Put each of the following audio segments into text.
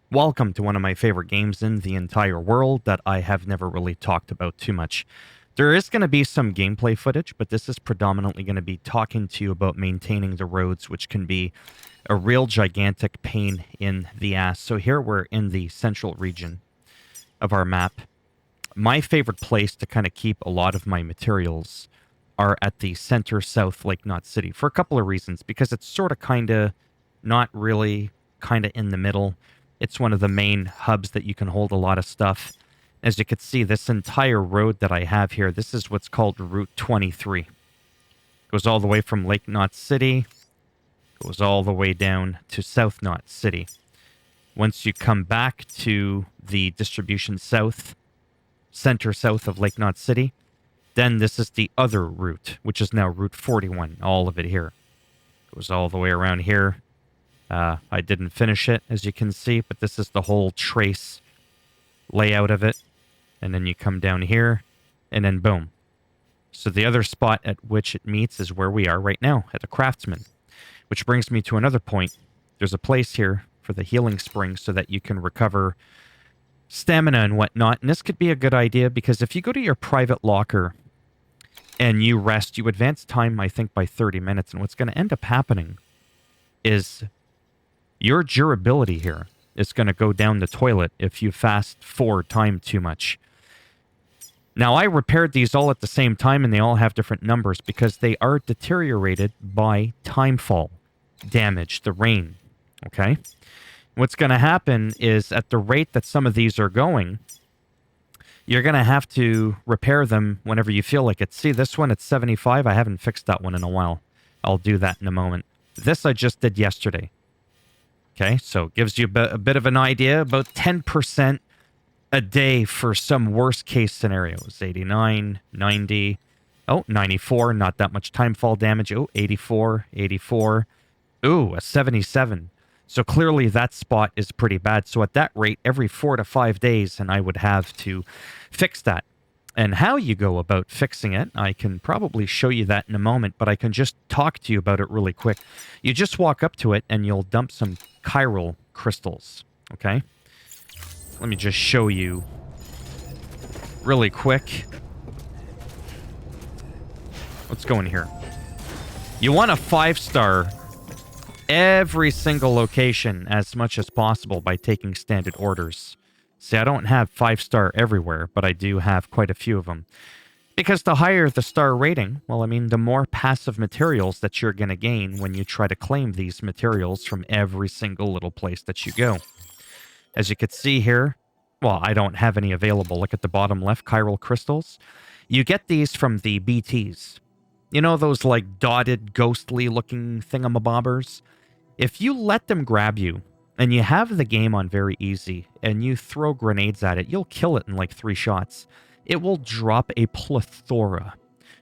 Welcome to one of my favorite games in the entire world that I have never really talked about too much. There is going to be some gameplay footage, but this is predominantly going to be talking to you about maintaining the roads, which can be a real gigantic pain in the ass. So here we're in the central region of our map. My favorite place to kind of keep a lot of my materials are at the center south Lake Knot City for a couple of reasons. Because it's sort of kind of not really kind of in the middle. It's one of the main hubs that you can hold a lot of stuff. As you can see, this entire road that I have here, this is what's called Route 23. Goes all the way from Lake Knot City, goes all the way down to South Knot City. Once you come back to the distribution south, center south of Lake Knot City, then this is the other route, which is now Route 41, all of it here. Goes all the way around here. I didn't finish it, as you can see, but this is the whole trace layout of it. And then you come down here, and then boom. So the other spot at which it meets is where we are right now, at the Craftsman. Which brings me to another point. There's a place here for the healing spring so that you can recover stamina and whatnot. And this could be a good idea, because if you go to your private locker and you rest, you advance time, I think, by 30 minutes. And what's going to end up happening is your durability here is going to go down the toilet if you fast forward time too much. Now, I repaired these all at the same time, and they all have different numbers because they are deteriorated by timefall damage, the rain. Okay? What's going to happen is at the rate that some of these are going, you're going to have to repair them whenever you feel like it. See, this one, it's 75. I haven't fixed that one in a while. I'll do that in a moment. This I just did yesterday. Okay, so it gives you a bit of an idea, about 10% a day for some worst case scenarios. 89, 90, 94, not that much time fall damage. 84, 84. Ooh, a 77. So clearly that spot is pretty bad. So at that rate, every 4 to 5 days, and I would have to fix that. And how you go about fixing it, I can probably show you that in a moment, but I can just talk to you about it really quick. You just walk up to it and you'll dump some chiral crystals, okay? Let me just show you really quick. Let's go in here. You want a 5-star every single location as much as possible by taking standard orders. See, I don't have 5-star everywhere, but I do have quite a few of them. Because the higher the star rating, well, I mean, the more passive materials that you're going to gain when you try to claim these materials from every single little place that you go. As you can see here, well, I don't have any available. Look at the bottom left, chiral crystals. You get these from the BTs. You know, those like dotted, ghostly looking thingamabobbers? If you let them grab you, and you have the game on very easy, and you throw grenades at it, you'll kill it in like 3 shots. It will drop a plethora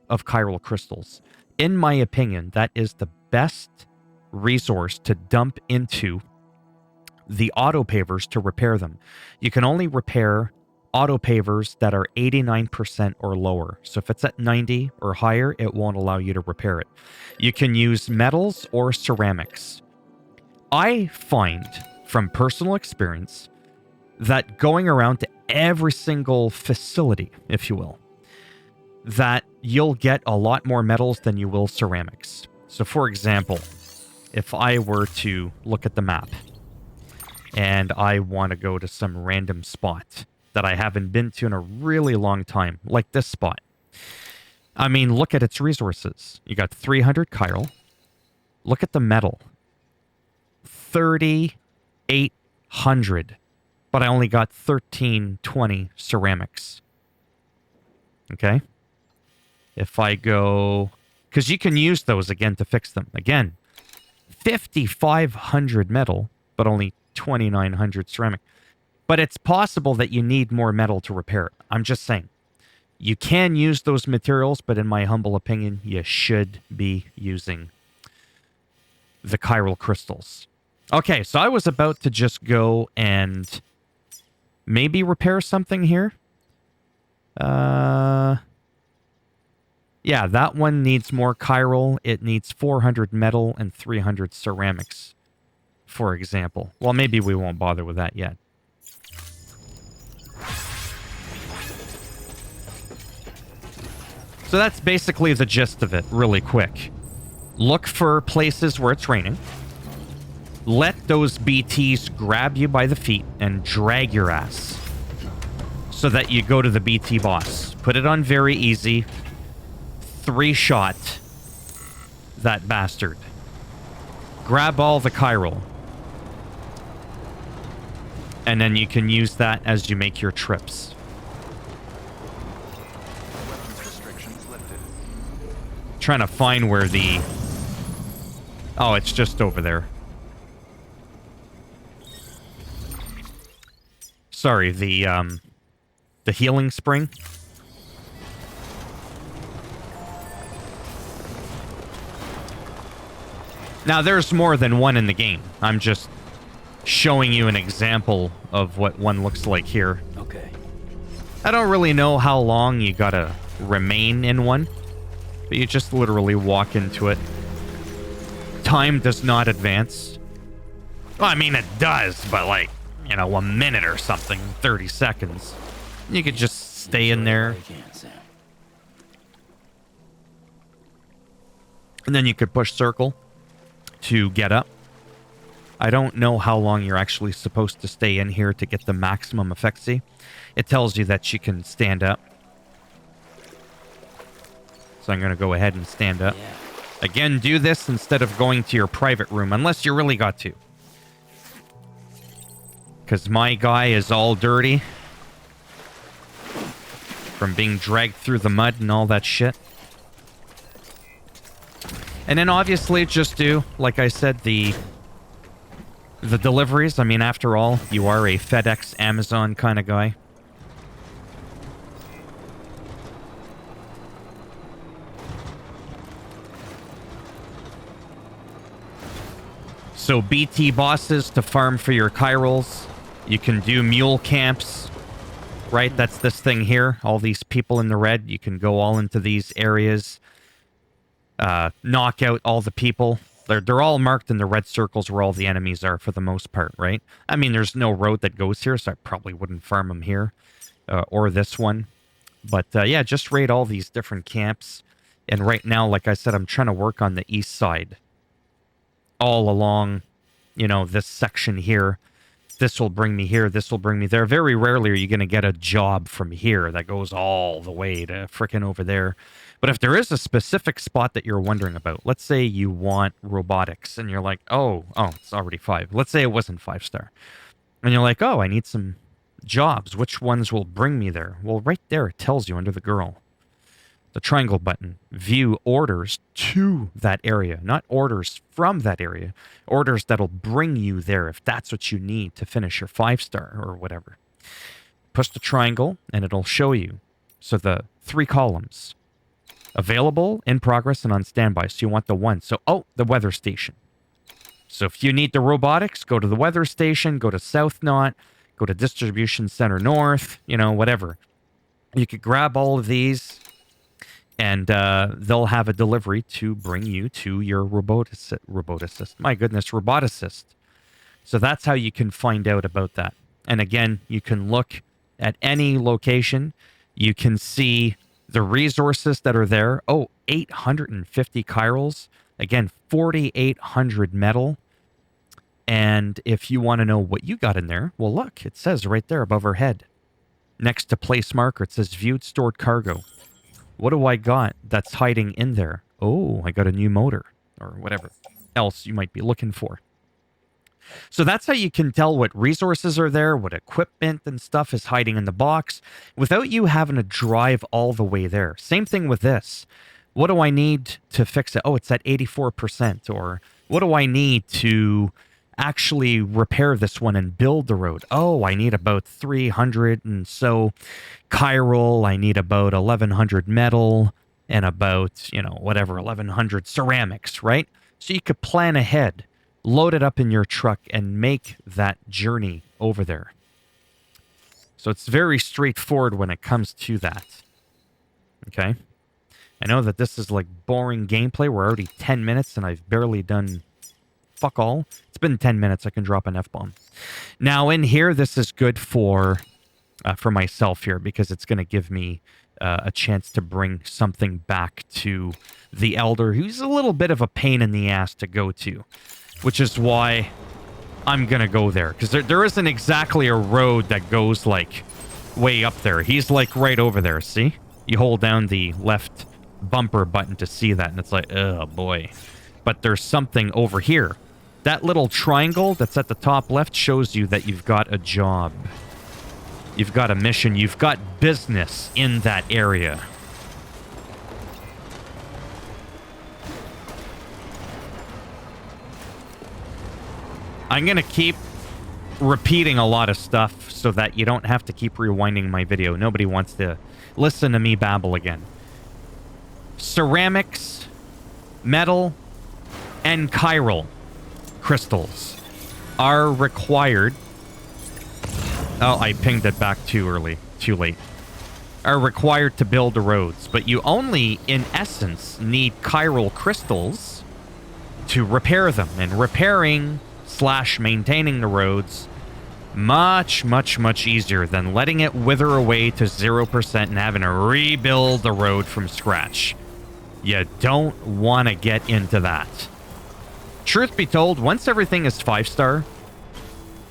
of chiral crystals. In my opinion, that is the best resource to dump into the auto pavers to repair them. You can only repair auto pavers that are 89% or lower. So if it's at 90 or higher, it won't allow you to repair it. You can use metals or ceramics. I find, from personal experience, that going around to every single facility, if you will, that you'll get a lot more metals than you will ceramics. So, for example, if I were to look at the map and I want to go to some random spot that I haven't been to in a really long time, like this spot. I mean, look at its resources. You got 300 chiral. Look at the metal. 3,800, but I only got 1,320 ceramics. Okay? If I go... Because you can use those again to fix them. Again, 5,500 metal, but only 2,900 ceramic. But it's possible that you need more metal to repair it. I'm just saying. You can use those materials, but in my humble opinion, you should be using the chiral crystals. Okay, so I was about to just go and maybe repair something here. Yeah, that one needs more chiral. It needs 400 metal and 300 ceramics. for example. Well, maybe we won't bother with that yet. So that's basically the gist of it, really quick. Look for places where it's raining. Let those BTs grab you by the feet and drag your ass so that you go to the BT boss. Put it on very easy. 3-shot that bastard. Grab all the chiral. And then you can use that as you make your trips. Trying to find where the... Oh, it's just over there. Sorry, the healing spring. Now, there's more than one in the game. I'm just showing you an example of what one looks like here. Okay. I don't really know how long you gotta remain in one, but you just literally walk into it. Time does not advance. Well, I mean, it does, but like, you know, a minute or something, 30 seconds. You could just stay in there. And then you could push circle to get up. I don't know how long you're actually supposed to stay in here to get the maximum effect. See, it tells you that she can stand up. So I'm going to go ahead and stand up. Yeah. Again, do this instead of going to your private room, unless you really got to. Because my guy is all dirty from being dragged through the mud and all that shit. And then obviously just do, like I said, the deliveries. I mean, after all, you are a FedEx, Amazon kind of guy. So BT bosses to farm for your chirals. You can do mule camps, right? That's this thing here. All these people in the red. You can go all into these areas. Knock out all the people. They're all marked in the red circles where all the enemies are for the most part, right? I mean, there's no road that goes here, so I probably wouldn't farm them here. Or this one. But yeah, just raid all these different camps. And right now, like I said, I'm trying to work on the east side. All along, you know, this section here. This will bring me here. This will bring me there. Very rarely are you going to get a job from here that goes all the way to frickin' over there. But if there is a specific spot that you're wondering about, let's say you want robotics and you're like, oh, it's already 5. Let's say it wasn't 5-star. And you're like, oh, I need some jobs. Which ones will bring me there? Well, right there, it tells you under the girl. The triangle button. View orders to that area, not orders from that area. Orders that'll bring you there if that's what you need to finish your 5-star or whatever. Push the triangle and it'll show you. So the 3 columns. Available, in progress, and on standby. So you want the 1. So, the weather station. So if you need the robotics, go to the weather station, go to South Knot, go to Distribution Center North, you know, whatever. You could grab all of these, and they'll have a delivery to bring you to your roboticist. My goodness, roboticist. So that's how you can find out about that. And again, you can look at any location. You can see the resources that are there. 850 chirals. Again, 4,800 metal. And if you want to know what you got in there, well, look, it says right there above our head. Next to place marker, it says viewed stored cargo. What do I got that's hiding in there? Oh, I got a new motor or whatever else you might be looking for. So that's how you can tell what resources are there, what equipment and stuff is hiding in the box without you having to drive all the way there. Same thing with this. What do I need to fix it? Oh, it's at 84%. Or what do I need to actually repair this one and build the road? Oh, I need about 300 and so chiral. I need about 1,100 metal and about, you know, whatever, 1,100 ceramics, right? So you could plan ahead. Load it up in your truck and make that journey over there. So it's very straightforward when it comes to that. Okay. I know that this is like boring gameplay. We're already 10 minutes and I've barely done fuck all. It's been 10 minutes. I can drop an F-bomb. Now, in here, this is good for myself here because it's going to give me a chance to bring something back to the Elder, who's a little bit of a pain in the ass to go to, which is why I'm going to go there, because there isn't exactly a road that goes, like, way up there. He's, like, right over there, see? You hold down the left bumper button to see that, and it's like, oh, boy. But there's something over here. That little triangle that's at the top left shows you that you've got a job. You've got a mission. You've got business in that area. I'm going to keep repeating a lot of stuff so that you don't have to keep rewinding my video. Nobody wants to listen to me babble again. Ceramics, metal, and chiral crystals are required. Oh, I pinged it back too early. Too late. Are required to build the roads, but you only, in essence, need chiral crystals to repair them. And repairing / maintaining the roads much, much, much easier than letting it wither away to 0% and having to rebuild the road from scratch. You don't want to get into that. Truth be told, once everything is 5-star,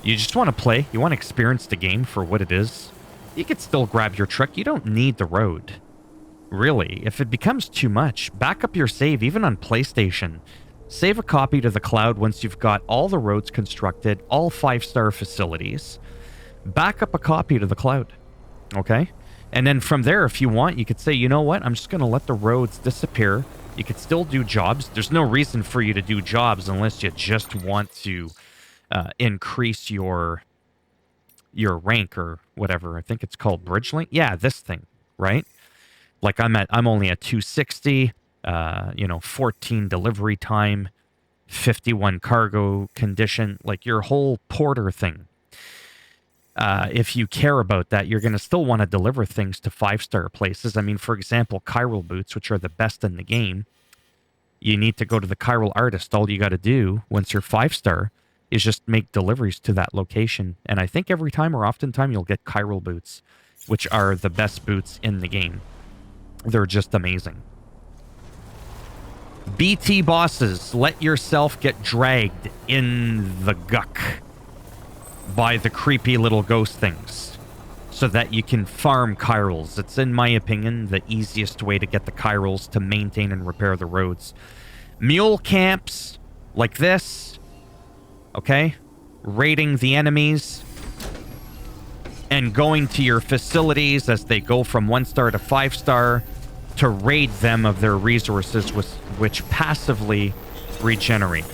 you just want to play. You want to experience the game for what it is. You could still grab your truck. You don't need the road. Really, if it becomes too much, back up your save, even on PlayStation. Save a copy to the cloud once you've got all the roads constructed, all 5-star facilities. Back up a copy to the cloud, okay? And then from there, if you want, you could say, you know what? I'm just going to let the roads disappear. You could still do jobs. There's no reason for you to do jobs unless you just want to increase your rank or whatever. I think it's called bridge link. Yeah, this thing, right? Like I'm only at 260. 14 delivery time, 51 cargo condition, like your whole porter thing. If you care about that, you're going to still want to deliver things to 5-star places. I mean, for example, chiral boots, which are the best in the game, you need to go to the chiral artist. All you got to do once you're 5-star is just make deliveries to that location. And I think every time or oftentimes you'll get chiral boots, which are the best boots in the game. They're just amazing. BT bosses, let yourself get dragged in the guck by the creepy little ghost things so that you can farm chirals. It's, in my opinion, the easiest way to get the chirals to maintain and repair the roads. Mule camps like this, okay? Raiding the enemies and going to your facilities as they go from 1-star to 5-star to raid them of their resources, which passively regenerate.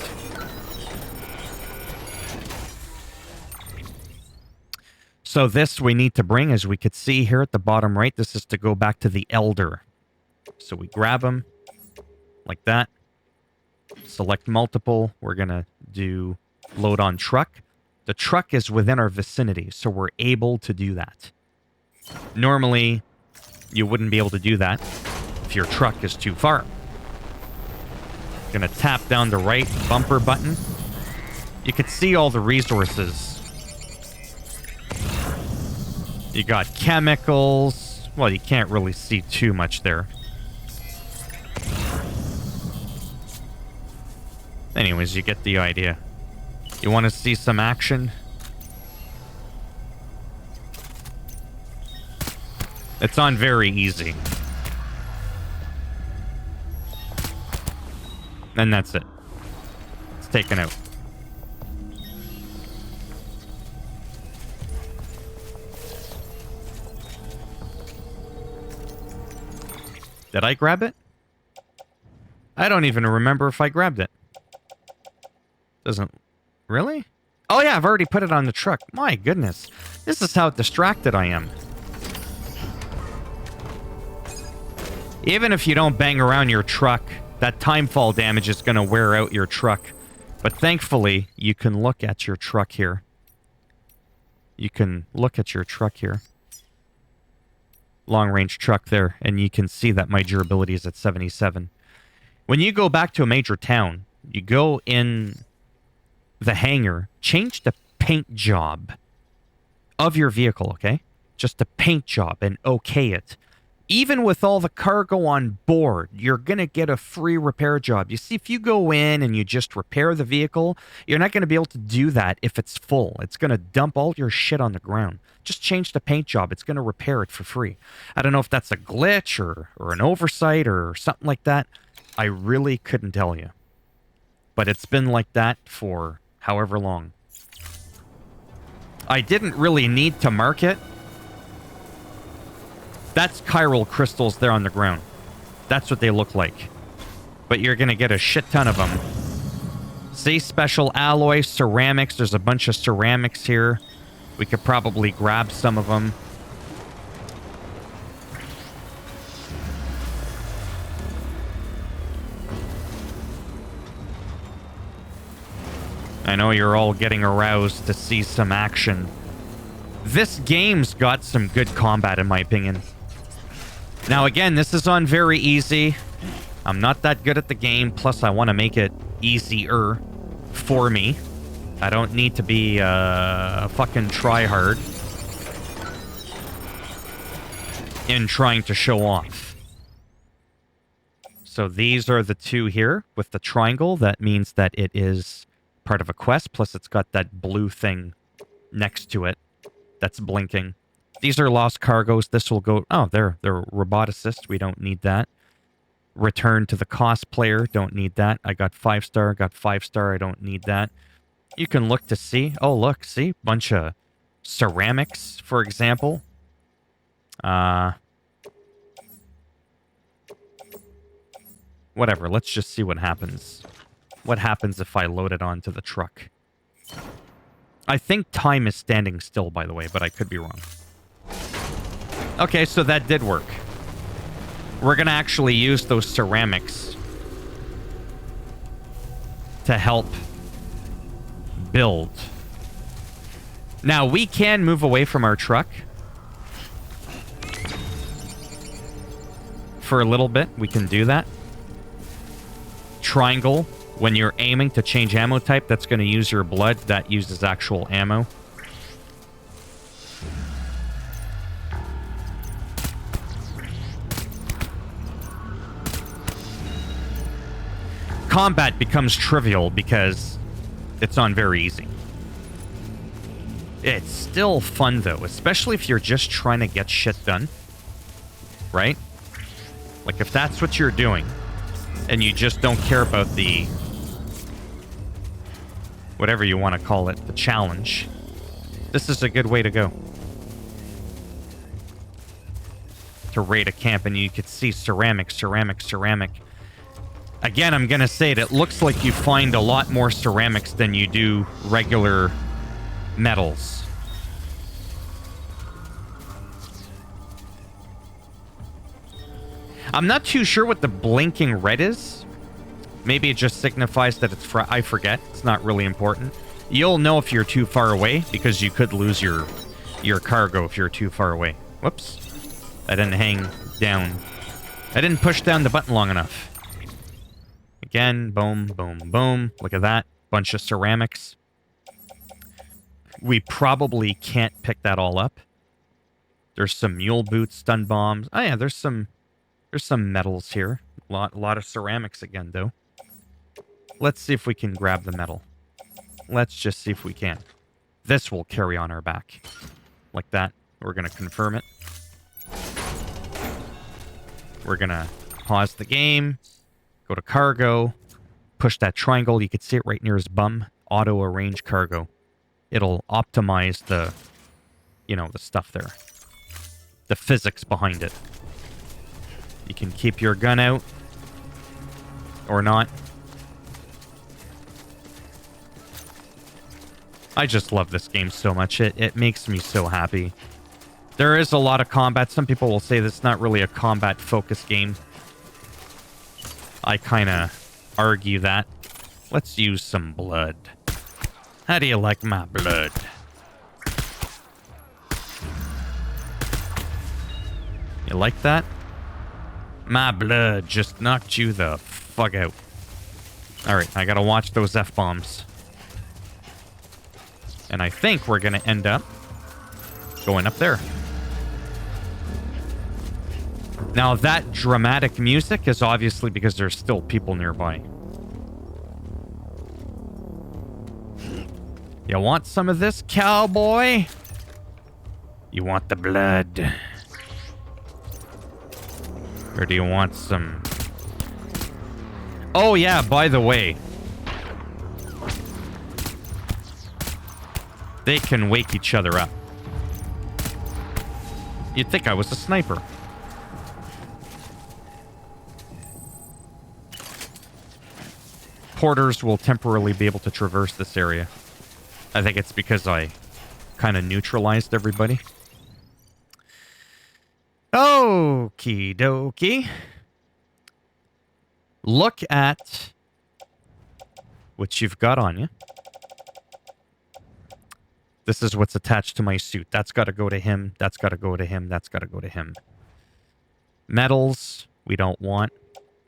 So this we need to bring, as we could see here at the bottom right, this is to go back to the Elder. So we grab them like that. Select multiple. We're going to do load on truck. The truck is within our vicinity, so we're able to do that. Normally, you wouldn't be able to do that if your truck is too far. Gonna tap down the right bumper button. You can see all the resources. You got chemicals. Well, you can't really see too much there. Anyways, you get the idea. You want to see some action? It's on very easy. And that's it. It's taken out. Did I grab it? I don't even remember if I grabbed it. Doesn't... Really? Oh yeah, I've already put it on the truck. My goodness. This is how distracted I am. Even if you don't bang around your truck, that timefall damage is going to wear out your truck. But thankfully, you can look at your truck here. You can look at your truck here. Long-range truck there, and you can see that my durability is at 77. When you go back to a major town, you go in the hangar, change the paint job of your vehicle, okay? Just a paint job and okay it. Even with all the cargo on board, you're going to get a free repair job. You see, if you go in and you just repair the vehicle, you're not going to be able to do that if it's full. It's going to dump all your shit on the ground. Just change the paint job. It's going to repair it for free. I don't know if that's a glitch or an oversight or something like that. I really couldn't tell you. But it's been like that for however long. I didn't really need to mark it. That's chiral crystals there on the ground. That's what they look like. But you're going to get a shit ton of them. See, special alloy, ceramics. There's a bunch of ceramics here. We could probably grab some of them. I know you're all getting aroused to see some action. This game's got some good combat, in my opinion. Now, again, this is on very easy. I'm not that good at the game, plus I want to make it easier for me. I don't need to be a fucking tryhard in trying to show off. So these are the two here with the triangle. That means that it is part of a quest, plus it's got that blue thing next to it that's blinking. These are lost cargoes. This will go... Oh, they're roboticists. We don't need that. Return to the cosplayer. Don't need that. I got 5-star. Got 5-star. I don't need that. You can look to see. Oh, look. See? Bunch of ceramics, for example. Whatever. Let's just see what happens. What happens if I load it onto the truck? I think time is standing still, by the way, but I could be wrong. Okay, so that did work. We're going to actually use those ceramics to help build. Now, we can move away from our truck for a little bit. We can do that. Triangle. When you're aiming to change ammo type, that's going to use your blood. That uses actual ammo. Combat becomes trivial because it's on very easy. It's still fun, though, especially if you're just trying to get shit done. Right? Like, if that's what you're doing, and you just don't care about the... whatever you want to call it, the challenge, this is a good way to go. To raid a camp, and you could see ceramic, ceramic, ceramic. Again, I'm going to say it. It looks like you find a lot more ceramics than you do regular metals. I'm not too sure what the blinking red is. Maybe it just signifies that it's... I forget. It's not really important. You'll know if you're too far away, because you could lose your cargo if you're too far away. Whoops. I didn't hang down. I didn't push down the button long enough. Again, boom, boom, boom. Look at that. Bunch of ceramics. We probably can't pick that all up. There's some mule boots, stun bombs. Oh yeah, there's some metals here. A lot of ceramics again, though. Let's see if we can grab the metal. Let's just see if we can. This will carry on our back. Like that. We're going to confirm it. We're going to pause the game. Go to cargo. Push that triangle. You can see it right near his bum. Auto arrange cargo. It'll optimize the, the stuff there. The physics behind it. You can keep your gun out. Or not. I just love this game so much. It makes me so happy. There is a lot of combat. Some people will say this is not really a combat-focused game. I kind of argue that. Let's use some blood. How do you like my blood? You like that? My blood just knocked you the fuck out. Alright, I gotta watch those F-bombs. And I think we're going to end up going up there. Now, that dramatic music is obviously because there's still people nearby. You want some of this, cowboy? You want the blood? Or do you want some... Oh, yeah, by the way. They can wake each other up. You'd think I was a sniper. Porters will temporarily be able to traverse this area. I think it's because I kind of neutralized everybody. Okie dokie. Look at what you've got on you. This is what's attached to my suit. That's got to go to him. That's got to go to him. That's got to go to him. Metals, we don't want.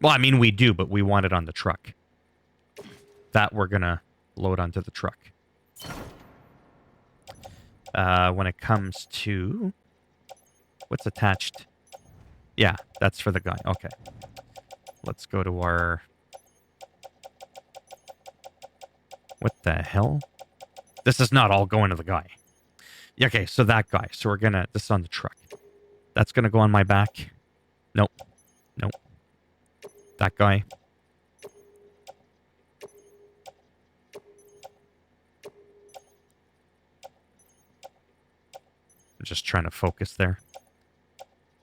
Well, I mean, we do, but we want it on the truck. That we're going to load onto the truck. When it comes to... What's attached? Yeah, that's for the guy. Okay. Let's go to our... What the hell? This is not all going to the guy. Okay, so that guy. So we're gonna... This is on the truck. That's gonna go on my back. Nope. Nope. That guy. I'm just trying to focus there.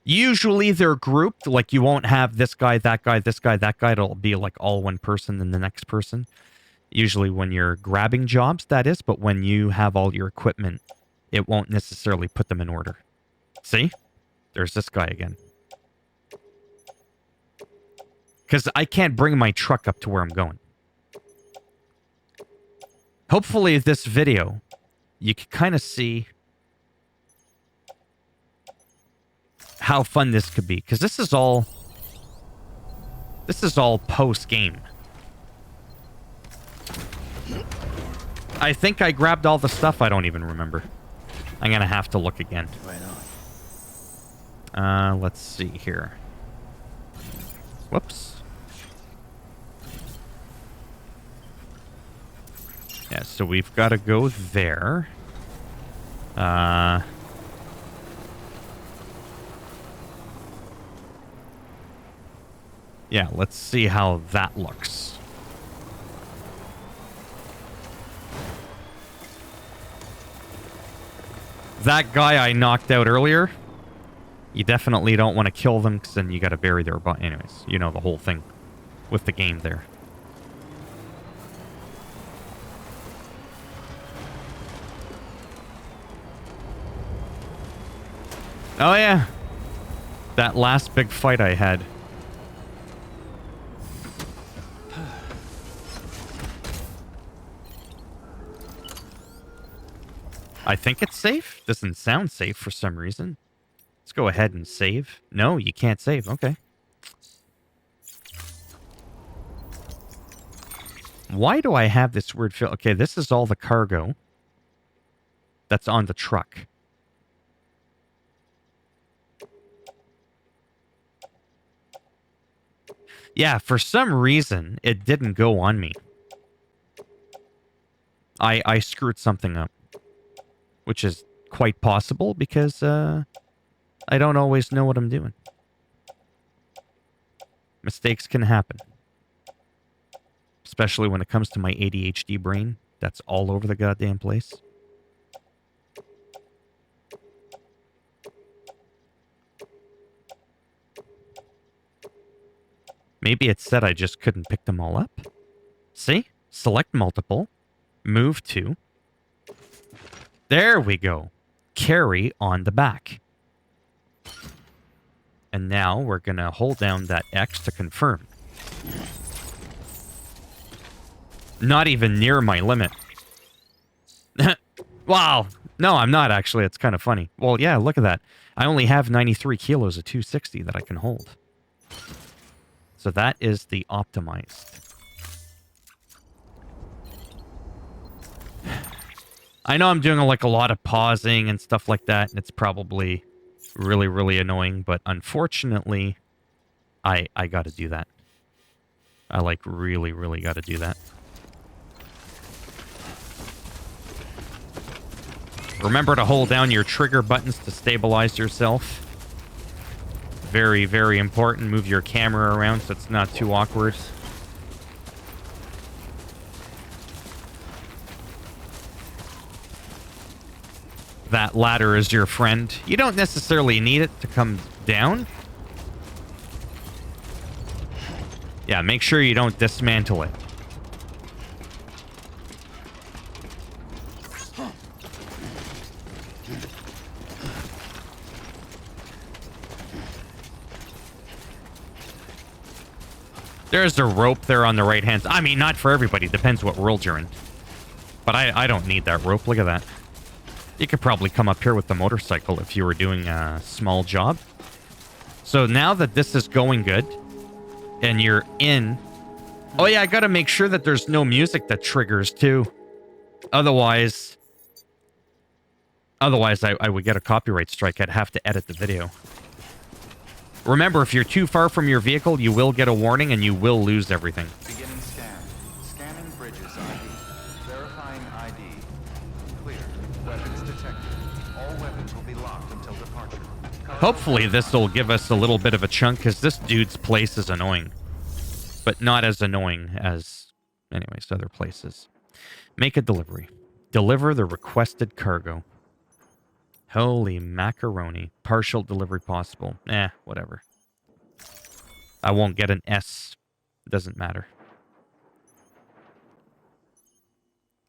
Usually they're grouped. Like, you won't have this guy, that guy, this guy, that guy. It'll be like all one person and the next person. Usually when you're grabbing jobs, that is. But when you have all your equipment, it won't necessarily put them in order. See? There's this guy again. Because I can't bring my truck up to where I'm going. Hopefully this video, you can kind of see how fun this could be. Because this is all post-game. I think I grabbed all the stuff. I don't even remember. I'm going to have to look again. Right on. Let's see here. Whoops. Yeah, so we've got to go there. Yeah, let's see how that looks. That guy I knocked out earlier, you definitely don't want to kill them, because then you got to bury their body. Anyways, you know the whole thing with the game there. Oh yeah, that last big fight I had. I think it's safe. Doesn't sound safe for some reason. Let's go ahead and save. No, you can't save. Okay. Why do I have this weird feel? Okay, this is all the cargo that's on the truck. Yeah, for some reason, it didn't go on me. I screwed something up. Which is quite possible because I don't always know what I'm doing. Mistakes can happen. Especially when it comes to my ADHD brain. That's all over the goddamn place. Maybe it said I just couldn't pick them all up. See? Select multiple. Move to. There we go. Carry on the back. And now we're going to hold down that X to confirm. Not even near my limit. Wow. No, I'm not actually. It's kind of funny. Well, yeah, look at that. I only have 93 kilos of 260 that I can hold. So that is the optimized. I know I'm doing like a lot of pausing and stuff like that, and it's probably really, really annoying, but unfortunately, I gotta do that. I like really, really gotta do that. Remember to hold down your trigger buttons to stabilize yourself. Very, very important. Move your camera around so it's not too awkward. That ladder is your friend. You don't necessarily need it to come down. Yeah, make sure you don't dismantle it. There's a rope there on the right hand. I mean, not for everybody. Depends what world you're in. But I don't need that rope. Look at that. You could probably come up here with the motorcycle if you were doing a small job. So now that this is going good, and you're in... Oh yeah, I gotta make sure that there's no music that triggers too. Otherwise, I would get a copyright strike. I'd have to edit the video. Remember, if you're too far from your vehicle, you will get a warning and you will lose everything. Beginning scan. Scanning bridges ID. Verifying ID. Clear. Weapons detected. All weapons will be locked until departure. Hopefully this will give us a little bit of a chunk, because this dude's place is annoying. But not as annoying as, anyways, other places. Make a delivery. Deliver the requested cargo. Holy macaroni. Partial delivery possible. Whatever. I won't get an S. Doesn't matter.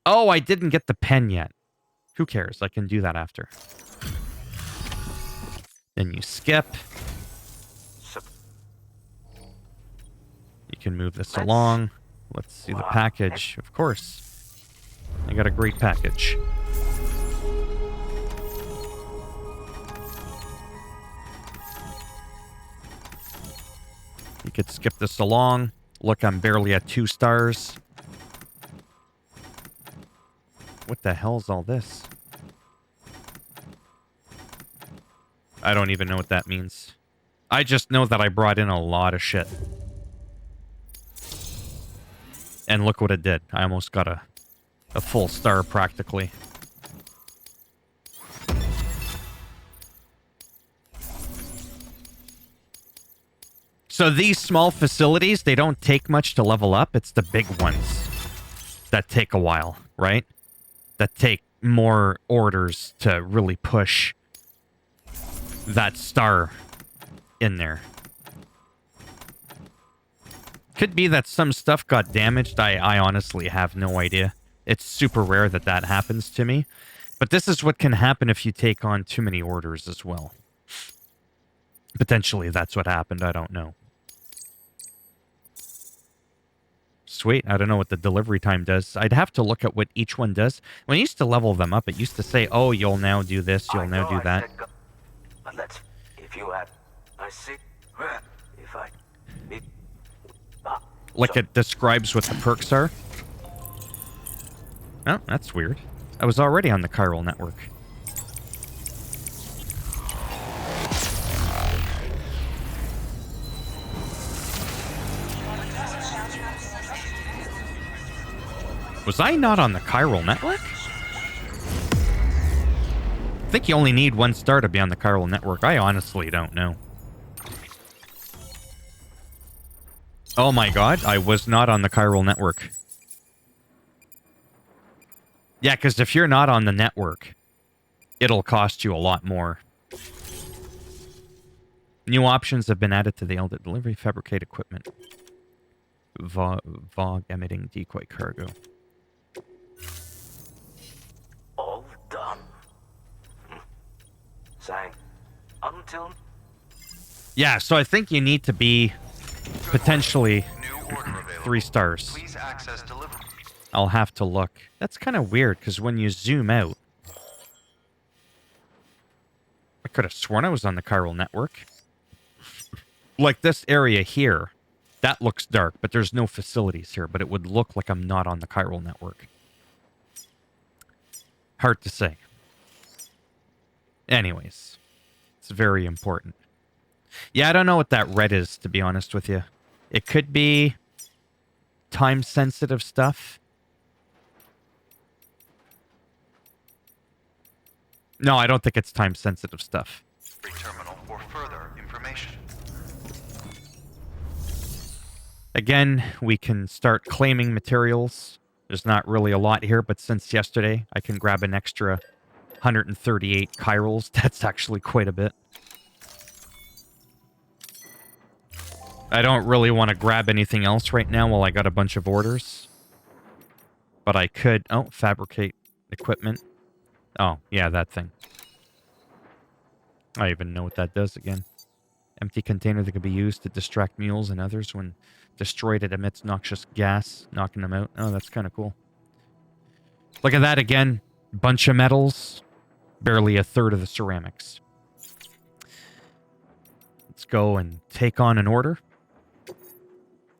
Oh, I didn't get the pen yet. Who cares? I can do that after. Then you skip. You can move this along. Let's see the package. Of course. I got a great package. You could skip this along. Look, I'm barely at 2 stars. What the hell's all this? I don't even know what that means. I just know that I brought in a lot of shit. And look what it did. I almost got a full star practically. So these small facilities, they don't take much to level up. It's the big ones that take a while, right? That take more orders to really push that star in there. Could be that some stuff got damaged. I honestly have no idea. It's super rare that that happens to me. But this is what can happen if you take on too many orders as well. Potentially that's what happened. I don't know. Sweet. I don't know what the delivery time does. I'd have to look at what each one does. When I used to level them up, it used to say, oh, you'll now do this, you'll now do that. But let's, if you have, I see, if I, like it describes what the perks are. Oh, that's weird. I was already on the chiral network. Was I not on the chiral network? I think you only need 1 star to be on the chiral network. I honestly don't know. Oh my god, I was not on the chiral network. Yeah, because if you're not on the network, it'll cost you a lot more. New options have been added to the Eldit delivery. Fabricate equipment. Vogue emitting decoy cargo. all done. Saying, until... Yeah, so I think you need to be potentially 3 stars. Please access delivery. I'll have to look. That's kind of weird, because when you zoom out... I could have sworn I was on the chiral network. Like this area here, that looks dark, but there's no facilities here, but it would look like I'm not on the chiral network. Hard to say. Anyways, it's very important. Yeah, I don't know what that red is, to be honest with you. It could be time-sensitive stuff. No, I don't think it's time-sensitive stuff. Terminal for further information. Again, we can start claiming materials. There's not really a lot here, but since yesterday, I can grab an extra 138 chirals. That's actually quite a bit. I don't really want to grab anything else right now while I got a bunch of orders. But I could... Oh, fabricate equipment. Oh, yeah, that thing. I even know what that does again. Empty container that can be used to distract mules and others. When destroyed, it emits noxious gas, knocking them out. Oh, that's kind of cool. Look at that again. Bunch of metals. Barely a third of the ceramics. Let's go and take on an order.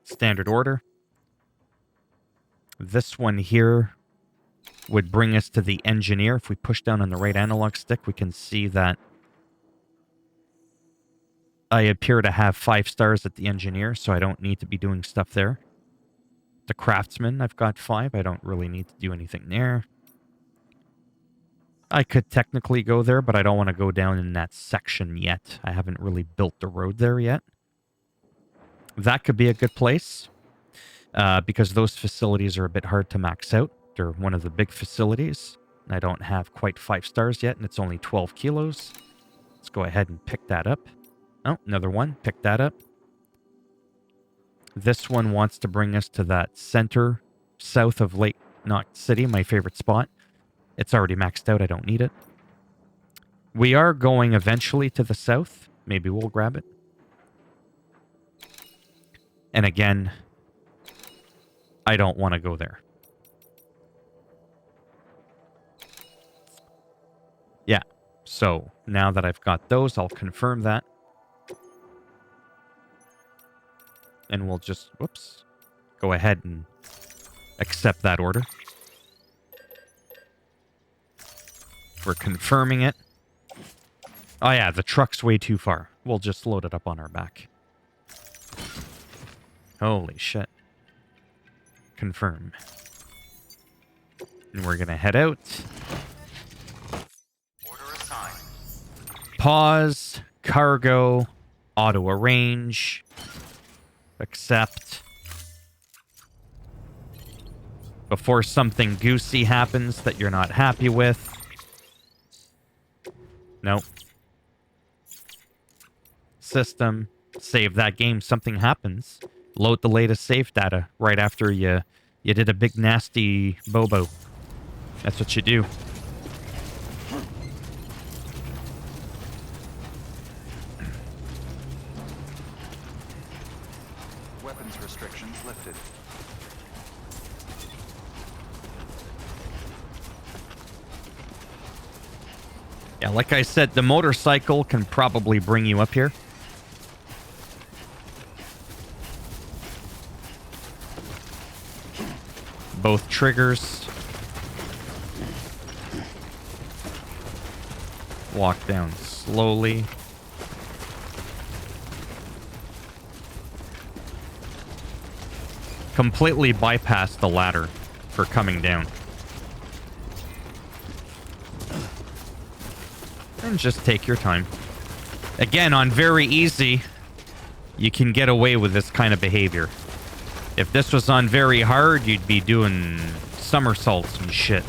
Standard order. This one here would bring us to the engineer. If we push down on the right analog stick, we can see that I appear to have 5 stars at the engineer, so I don't need to be doing stuff there. The craftsman, I've got 5. I don't really need to do anything there. I could technically go there, but I don't want to go down in that section yet. I haven't really built the road there yet. That could be a good place, because those facilities are a bit hard to max out. They're one of the big facilities. I don't have quite 5 stars yet, and it's only 12 kilos. Let's go ahead and pick that up. Oh, another one. Pick that up. This one wants to bring us to that center south of Lake Knot City, my favorite spot. It's already maxed out. I don't need it. We are going eventually to the south. Maybe we'll grab it. And again, I don't want to go there. Yeah. So now that I've got those, I'll confirm that. And we'll just, whoops, go ahead and accept that order. We're confirming it. Oh yeah, the truck's way too far. We'll just load it up on our back. Holy shit. Confirm. And we're gonna head out. Order assigned. Pause. Cargo. Auto arrange. Accept. Before something goosey happens that you're not happy with. Nope. System. Save that game. Something happens. Load the latest save data right after you did a big nasty bobo. That's what you do. Weapons restrictions lifted. Yeah, like I said, the motorcycle can probably bring you up here. Both triggers. Walk down slowly. Completely bypass the ladder for coming down. And just take your time. Again, on very easy, you can get away with this kind of behavior. If this was on very hard, you'd be doing somersaults and shit.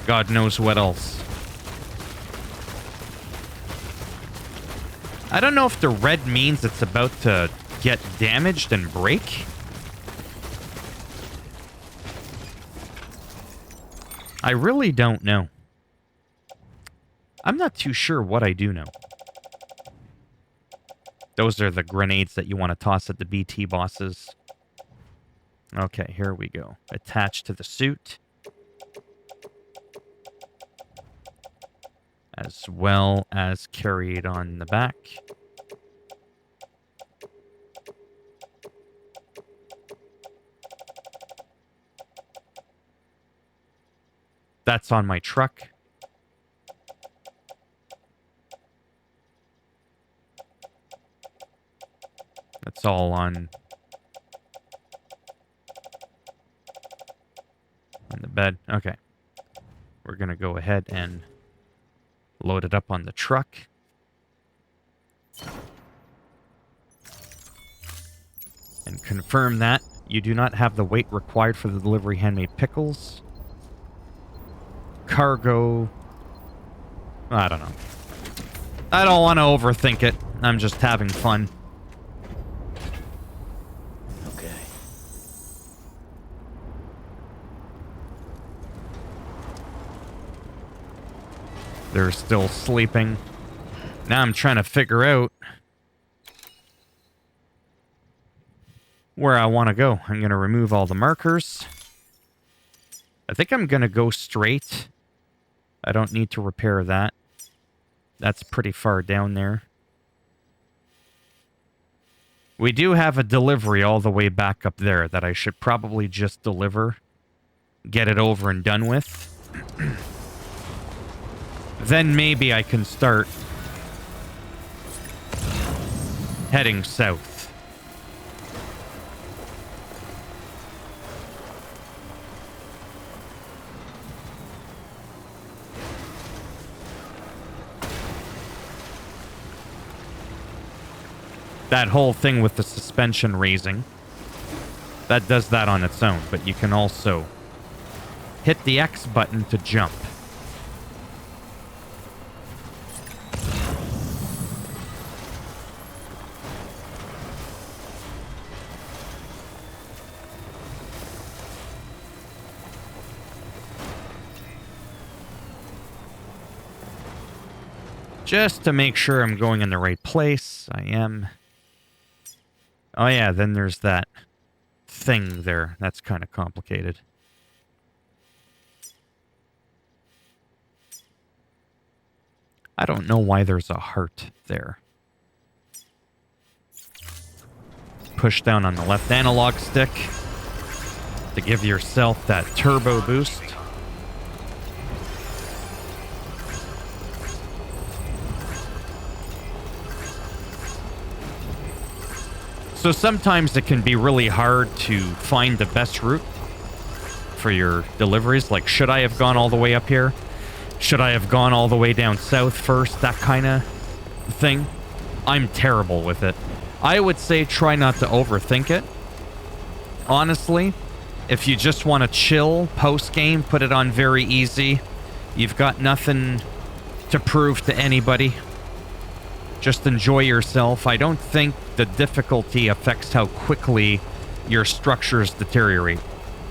God knows what else. I don't know if the red means it's about to get damaged and break. I really don't know. I'm not too sure what I do know. Those are the grenades that you want to toss at the BT bosses. Okay, here we go. Attached to the suit. As well as carried on the back. That's on my truck. That's all on the bed. Okay. We're going to go ahead and load it up on the truck. And confirm that you do not have the weight required for the delivery handmade pickles. Cargo. I don't know. I don't want to overthink it. I'm just having fun. Okay. They're still sleeping. Now I'm trying to figure out where I want to go. I'm going to remove all the markers. I think I'm going to go straight. I don't need to repair that. That's pretty far down there. We do have a delivery all the way back up there that I should probably just deliver. Get it over and done with. Then maybe I can start heading south. That whole thing with the suspension raising, that does that on its own, but you can also hit the X button to jump. Just to make sure I'm going in the right place. I am. Oh yeah, then there's that thing there. That's kind of complicated. I don't know why there's a heart there. Push down on the left analog stick to give yourself that turbo boost. So sometimes it can be really hard to find the best route for your deliveries. Like, should I have gone all the way up here? Should I have gone all the way down south first? That kind of thing. I'm terrible with it. I would say try not to overthink it. Honestly, if you just want to chill post-game, put it on very easy. You've got nothing to prove to anybody. Just enjoy yourself. I don't think the difficulty affects how quickly your structures deteriorate.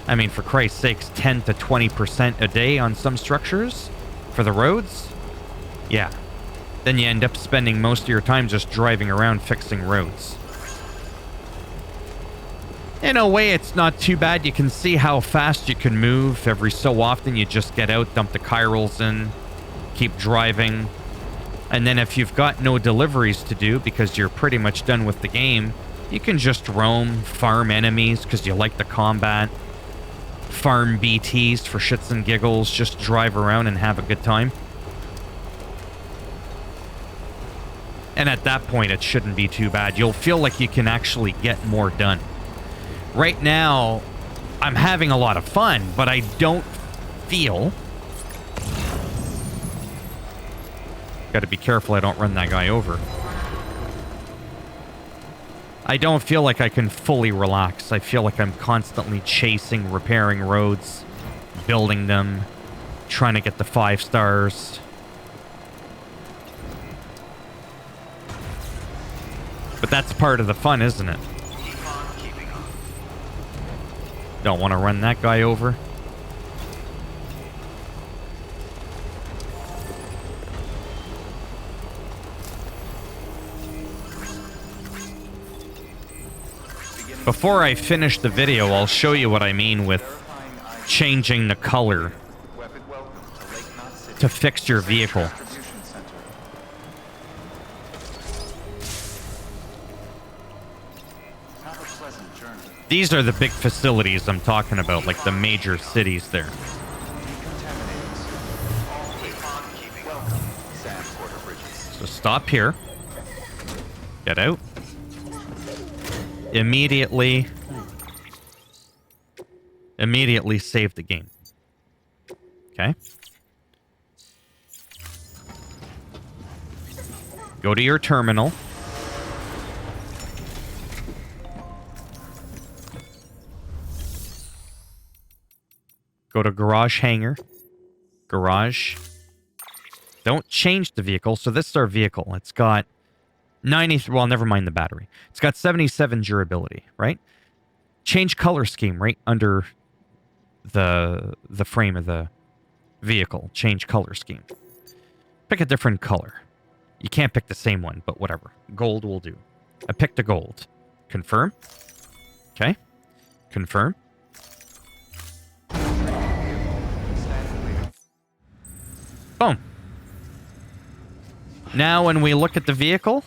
I mean, for Christ's sakes, 10 to 20% a day on some structures for the roads? Yeah. Then you end up spending most of your time just driving around fixing roads. In a way, it's not too bad. You can see how fast you can move. Every so often, you just get out, dump the chirals in, keep driving. And then if you've got no deliveries to do because you're pretty much done with the game, you can just roam, farm enemies because you like the combat, farm BTs for shits and giggles, just drive around and have a good time. And at that point, it shouldn't be too bad. You'll feel like you can actually get more done. Right now, I'm having a lot of fun, but I don't feel... Gotta be careful I don't run that guy over. I don't feel like I can fully relax. I feel like I'm constantly chasing, repairing roads, building them, trying to get the 5 stars. But that's part of the fun, isn't it? Don't want to run that guy over. Before I finish the video, I'll show you what I mean with changing the color to fix your vehicle. These are the big facilities I'm talking about, like the major cities there. Decontaminating So stop here. Get out. Immediately save the game. Okay. Go to your terminal. Go to garage hangar. Garage. Don't change the vehicle. So this is our vehicle. It's got 90... Well, never mind the battery. It's got 77 durability, right? Change color scheme right under the frame of the vehicle. Change color scheme. Pick a different color. You can't pick the same one, but whatever. Gold will do. I picked a gold. Confirm. Okay. Confirm. Boom. Now when we look at the vehicle...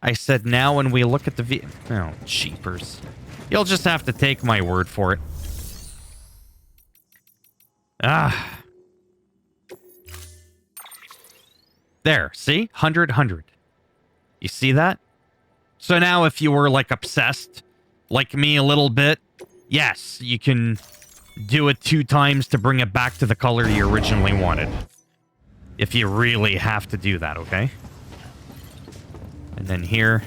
I said now when we look at the vehicle... Oh, cheapers. You'll just have to take my word for it. Ah. There, see? 100, 100. You see that? So now if you were, like, obsessed, like me a little bit, yes, you can do it 2 times to bring it back to the color you originally wanted. If you really have to do that, okay? And then here,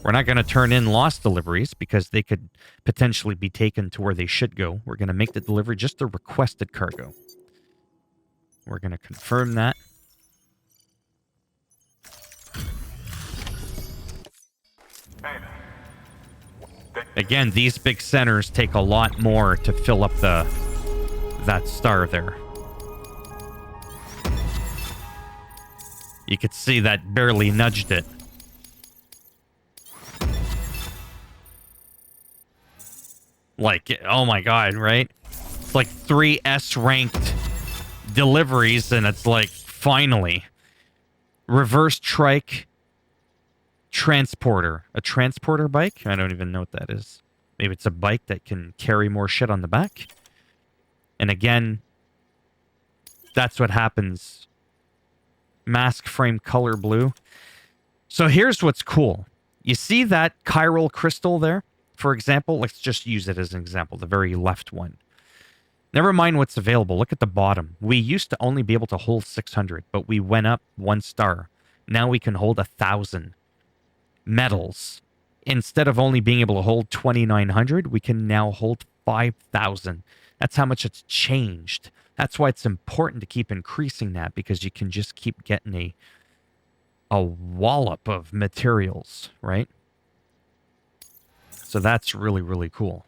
we're not going to turn in lost deliveries because they could potentially be taken to where they should go. We're going to make the delivery just the requested cargo. We're going to confirm that. Again, these big centers take a lot more to fill up that star there. You could see that barely nudged it. Like, oh my god, right? It's like 3 S-ranked deliveries, and it's like, finally. Reverse trike transporter. A transporter bike? I don't even know what that is. Maybe it's a bike that can carry more shit on the back. And again, that's what happens. Mask frame color blue. So here's what's cool. You see that chiral crystal there? For example, let's just use it as an example, the very left one. Never mind what's available. Look at the bottom. We used to only be able to hold 600, but we went up 1 star. Now we can hold 1,000 metals. Instead of only being able to hold 2,900, we can now hold 5,000. That's how much it's changed. That's why it's important to keep increasing that, because you can just keep getting a wallop of materials, right? So that's really, really cool.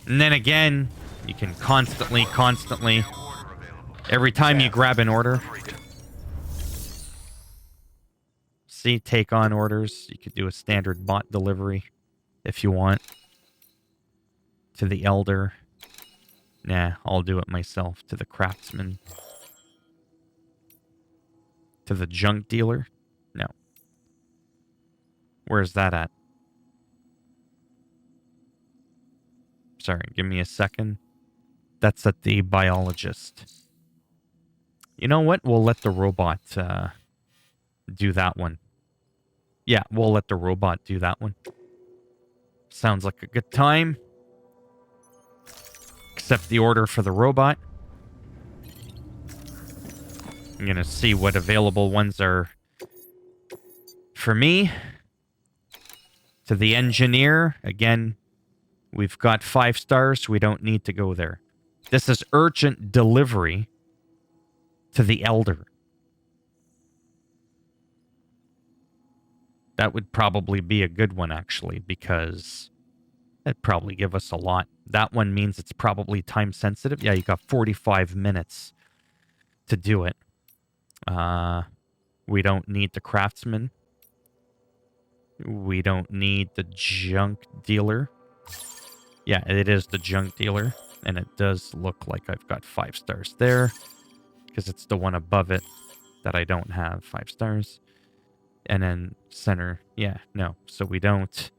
And then again, you can constantly, every time you grab an order, see, take on orders. You could do a standard bot delivery if you want to the Elder. Nah, I'll do it myself. To the Craftsman. To the Junk Dealer? No. Where's that at? Sorry, give me a second. That's at the Biologist. You know what? We'll let the robot do that one. Yeah, we'll let the robot do that one. Sounds like a good time. Accept the order for the robot. I'm going to see what available ones are for me. To the Engineer. Again, we've got 5 stars. We don't need to go there. This is urgent delivery to the Elder. That would probably be a good one, actually, because that'd probably give us a lot. That one means it's probably time sensitive. Yeah, you got 45 minutes to do it. We don't need the Craftsman. We don't need the Junk Dealer. Yeah, it is the Junk Dealer. And it does look like I've got 5 stars there. Because it's the one above it that I don't have 5 stars. And then center. Yeah, no. So we don't...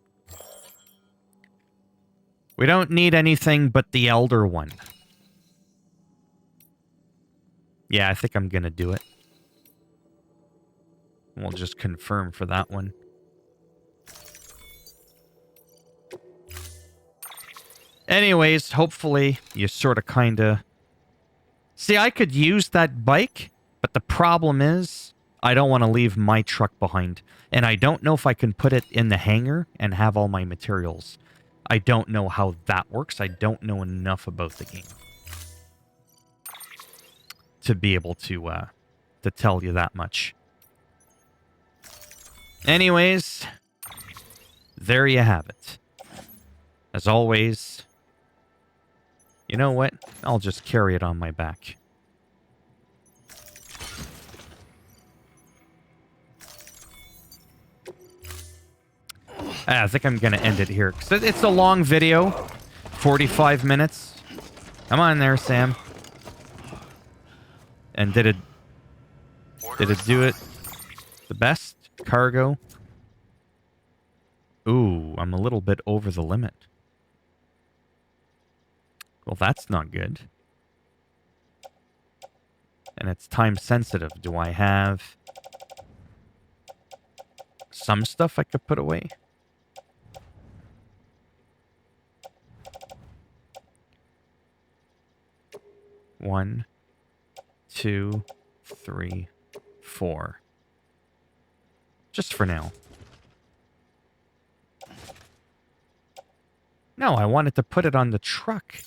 We don't need anything but the Elder one. Yeah, I think I'm gonna do it. We'll just confirm for that one. Anyways, hopefully you sort of kind of... See, I could use that bike, but the problem is I don't want to leave my truck behind. And I don't know if I can put it in the hangar and have all my materials. I don't know how that works. I don't know enough about the game to be able to tell you that much. Anyways, there you have it. As always, you know what? I'll just carry it on my back. I think I'm going to end it here. 'Cause it's a long video. 45 minutes. Come on there, Sam. And did it do it the best? Cargo. Ooh, I'm a little bit over the limit. Well, that's not good. And it's time sensitive. Do I have some stuff I could put away? One, 2, 3, 4. Just for now. No, I wanted to put it on the truck.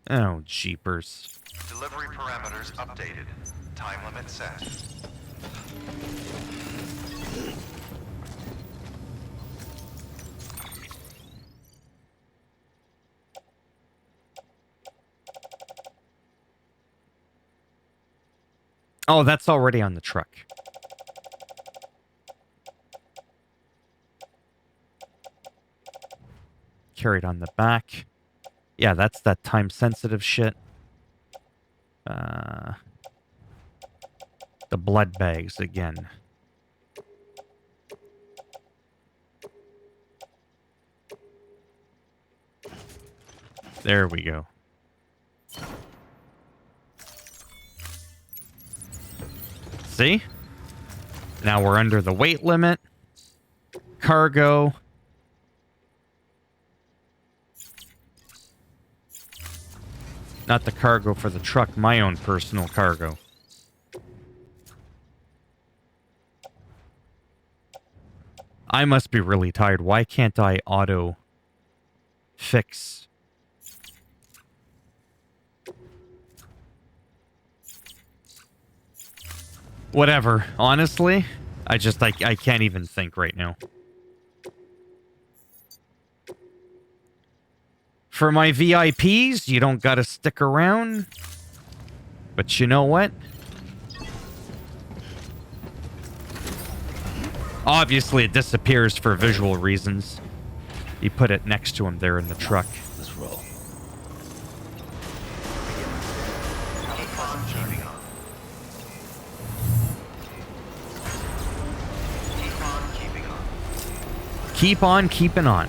Oh, jeepers. Delivery parameters updated. Time limit set. Oh, that's already on the truck. Carried on the back. Yeah, that's that time-sensitive shit. The blood bags again. There we go. See? Now we're under the weight limit. Cargo. Not the cargo for the truck, my own personal cargo. I must be really tired. Why can't I auto fix? Whatever. Honestly, I can't even think right now. For my VIPs, you don't gotta stick around. But you know what? Obviously, it disappears for visual reasons. You put it next to him there in the truck. Let's roll. Keep on keeping on.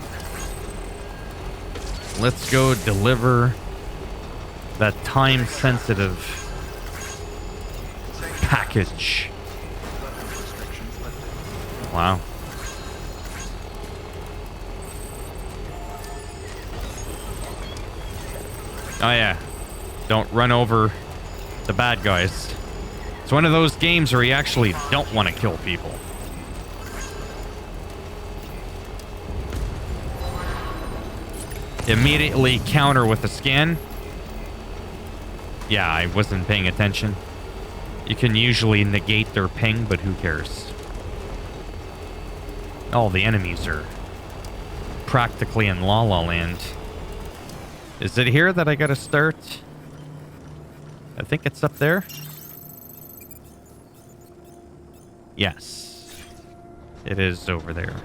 Let's go deliver that time-sensitive package. Wow. Oh yeah. Don't run over the bad guys. It's one of those games where you actually don't want to kill people. Immediately counter with a scan. Yeah, I wasn't paying attention. You can usually negate their ping, but who cares? All the enemies are practically in La La Land. Is it here that I gotta start? I think it's up there. Yes. It is over there.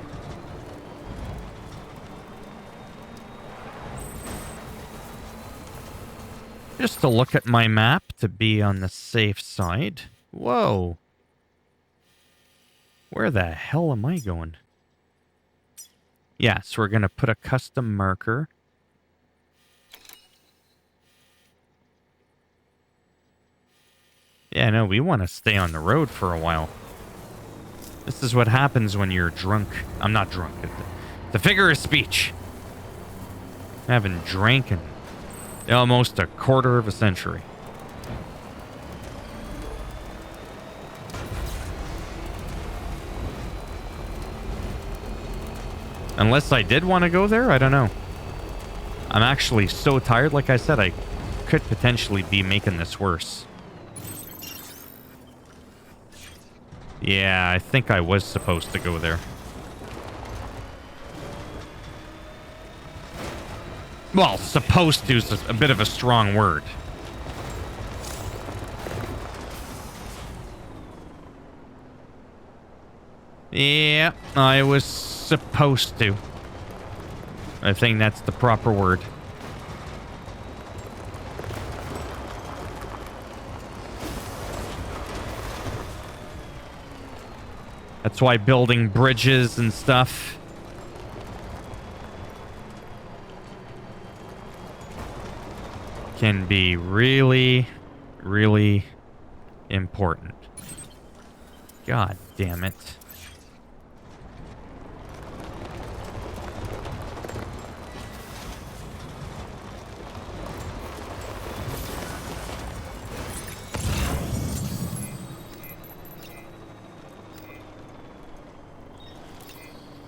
Just to look at my map to be on the safe side. Whoa. Where the hell am I going? Yeah, so we're going to put a custom marker. Yeah, no, we want to stay on the road for a while. This is what happens when you're drunk. I'm not drunk. The figure of speech. I haven't drank in almost a quarter of a century. Unless I did want to go there, I don't know. I'm actually so tired, like I said, I could potentially be making this worse. Yeah, I think I was supposed to go there. Well, supposed to is a bit of a strong word. Yeah, I was supposed to. I think that's the proper word. That's why building bridges and stuff can be really, really important. God damn it.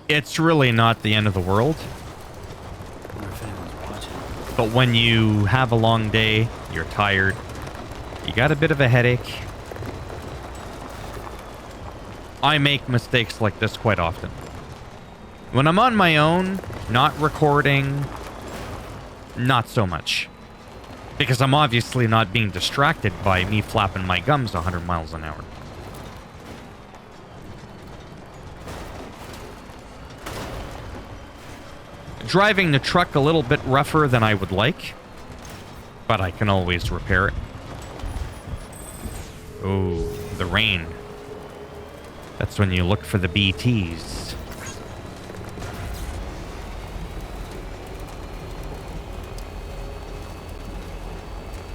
It's really not the end of the world. But when you have a long day, you're tired, you got a bit of a headache. I make mistakes like this quite often. When I'm on my own, not recording, not so much. Because I'm obviously not being distracted by me flapping my gums 100 miles an hour. Driving the truck a little bit rougher than I would like, but I can always repair it. Oh, the rain. That's when you look for the BTs.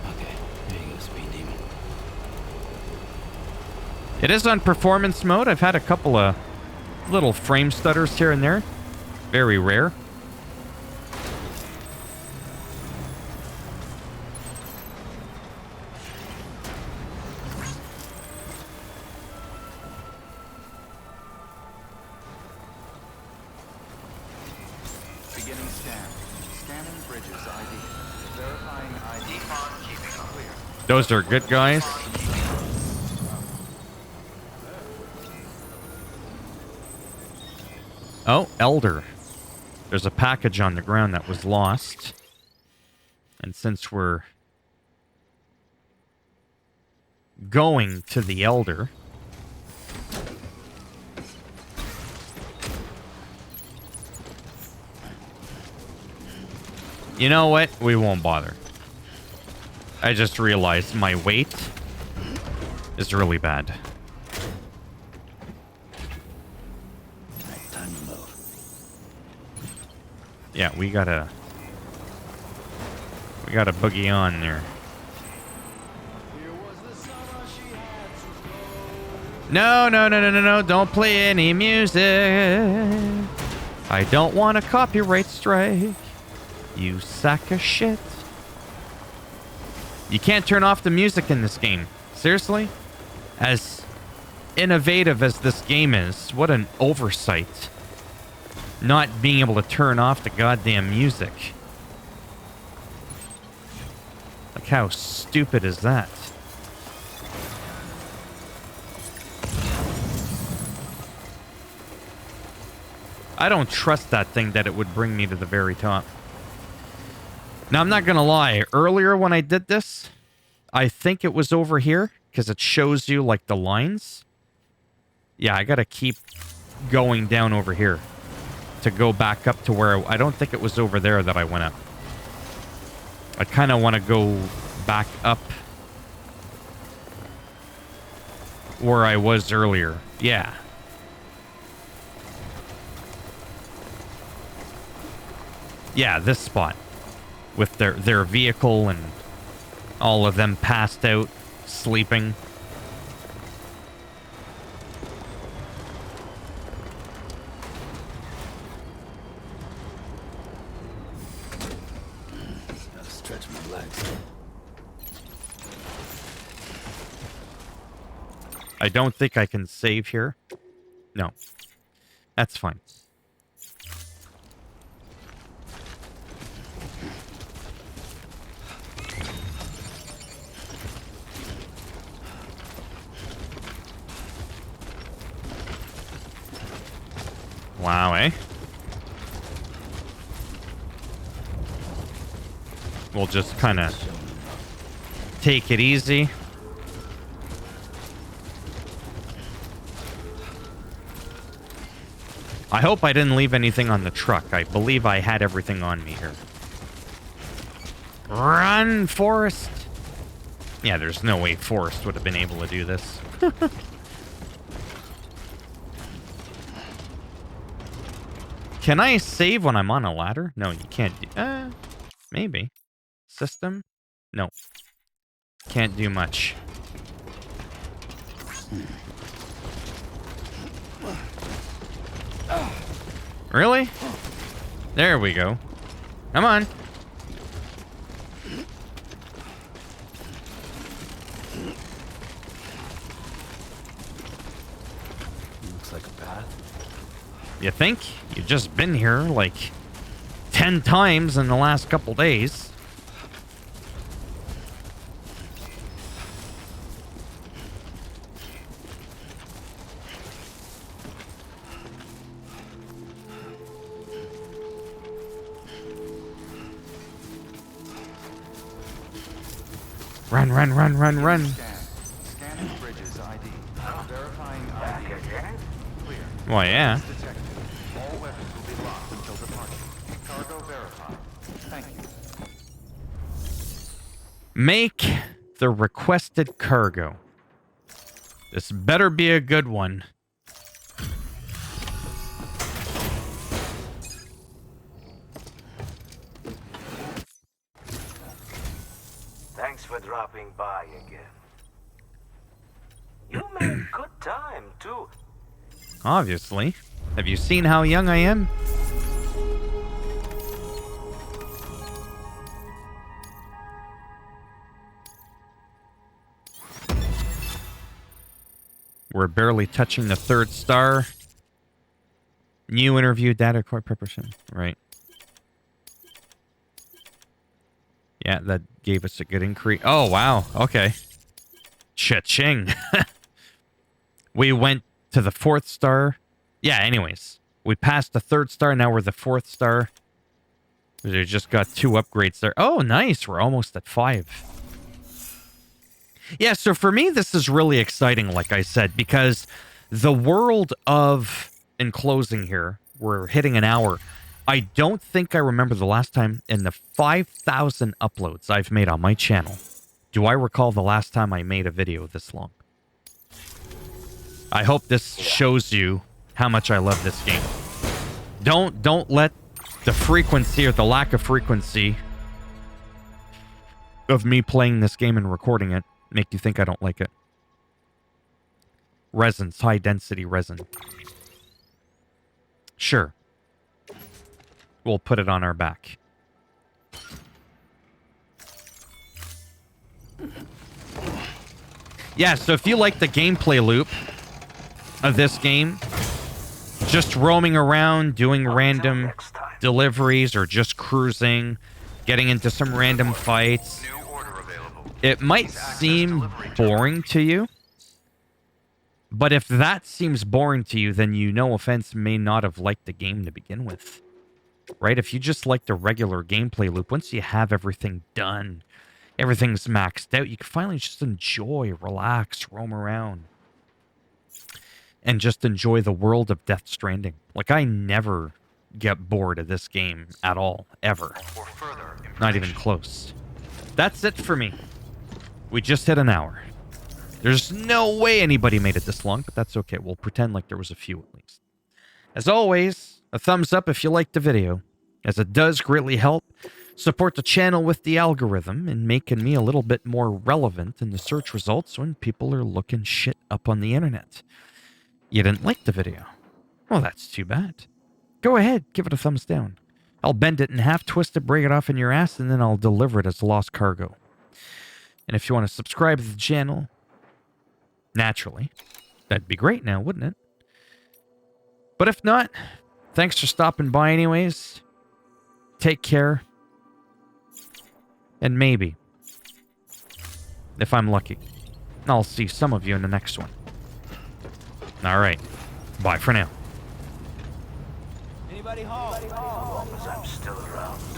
Okay, there you go, Speed Demon. It is on performance mode. I've had a couple of little frame stutters here and there. Very rare. Beginning scan. Scanning bridges ID. Verifying ID. Clear. Those are good guys. Oh, Elder. There's a package on the ground that was lost. And since we're going to the Elder, you know what? We won't bother. I just realized my weight is really bad. Alright, time to move. Yeah, we gotta boogie on there. No, no, no, no, no, no, don't play any music. I don't want a copyright strike. You sack of shit. You can't turn off the music in this game. Seriously? As innovative as this game is, what an oversight. Not being able to turn off the goddamn music. Like, how stupid is that? I don't trust that thing that it would bring me to the very top. Now, I'm not going to lie. Earlier when I did this, I think it was over here because it shows you, like, the lines. Yeah, I got to keep going down over here to go back up to where I don't think it was over there that I went up. I kind of want to go back up where I was earlier. Yeah. Yeah, this spot. With their vehicle and all of them passed out, sleeping. Gotta stretch my legs. I don't think I can save here. No. That's fine. Wow, eh? We'll just kind of take it easy. I hope I didn't leave anything on the truck. I believe I had everything on me here. Run, Forrest! Yeah, there's no way Forrest would have been able to do this. Can I save when I'm on a ladder? No, you can't do... maybe. System? No. Can't do much. Really? There we go. Come on. Looks like a path. You think? You've just been here like 10 times in the last couple days. Run, run, run, run, run. Scanning bridges ID. Verifying ID. Clear. Well, yeah. Detected. All weapons will be locked until departure. Cargo verified. Thank you. Make the requested cargo. This better be a good one. Thanks for dropping by again. You made good time, too. Obviously. Have you seen how young I am? We're barely touching the 3rd star. New interview data core preparation. Right. Yeah, that gave us a good increase. Oh, wow. Okay. Cha-ching. We went to the 4th star. Yeah, anyways. We passed the 3rd star. Now we're the 4th star. We just got 2 upgrades there. Oh, nice. We're almost at 5. Yeah, so for me, this is really exciting, like I said, because the world of, in closing here, we're hitting an hour. I don't think I remember the last time in the 5,000 uploads I've made on my channel. Do I recall the last time I made a video this long? I hope this shows you how much I love this game. Don't let the frequency or the lack of frequency of me playing this game and recording it make you think I don't like it. Resins, high density resin. Sure. We'll put it on our back. Yeah, so if you like the gameplay loop of this game, just roaming around, doing random deliveries, or just cruising, getting into some random fights, it might seem boring to you. But if that seems boring to you, then you, no offense, may not have liked the game to begin with. Right? If you just like the regular gameplay loop, once you have everything done, everything's maxed out, you can finally just enjoy, relax, roam around, and just enjoy the world of Death Stranding. Like, I never get bored of this game at all, ever. Not even close. That's it for me. We just hit an hour. There's no way anybody made it this long, but that's okay. We'll pretend like there was a few at least. As always, a thumbs up if you liked the video. as it does greatly help support the channel with the algorithm and making me a little bit more relevant in the search results when people are looking shit up on the internet. You didn't like the video? Well, that's too bad. Go ahead, give it a thumbs down. I'll bend it in half, twist it, break it off in your ass, and then I'll deliver it as lost cargo. And if you want to subscribe to the channel, naturally, that'd be great now, wouldn't it? But if not, thanks for stopping by anyways. Take care. And maybe, if I'm lucky, I'll see some of you in the next one. Alright, bye for now. As long as I'm still around.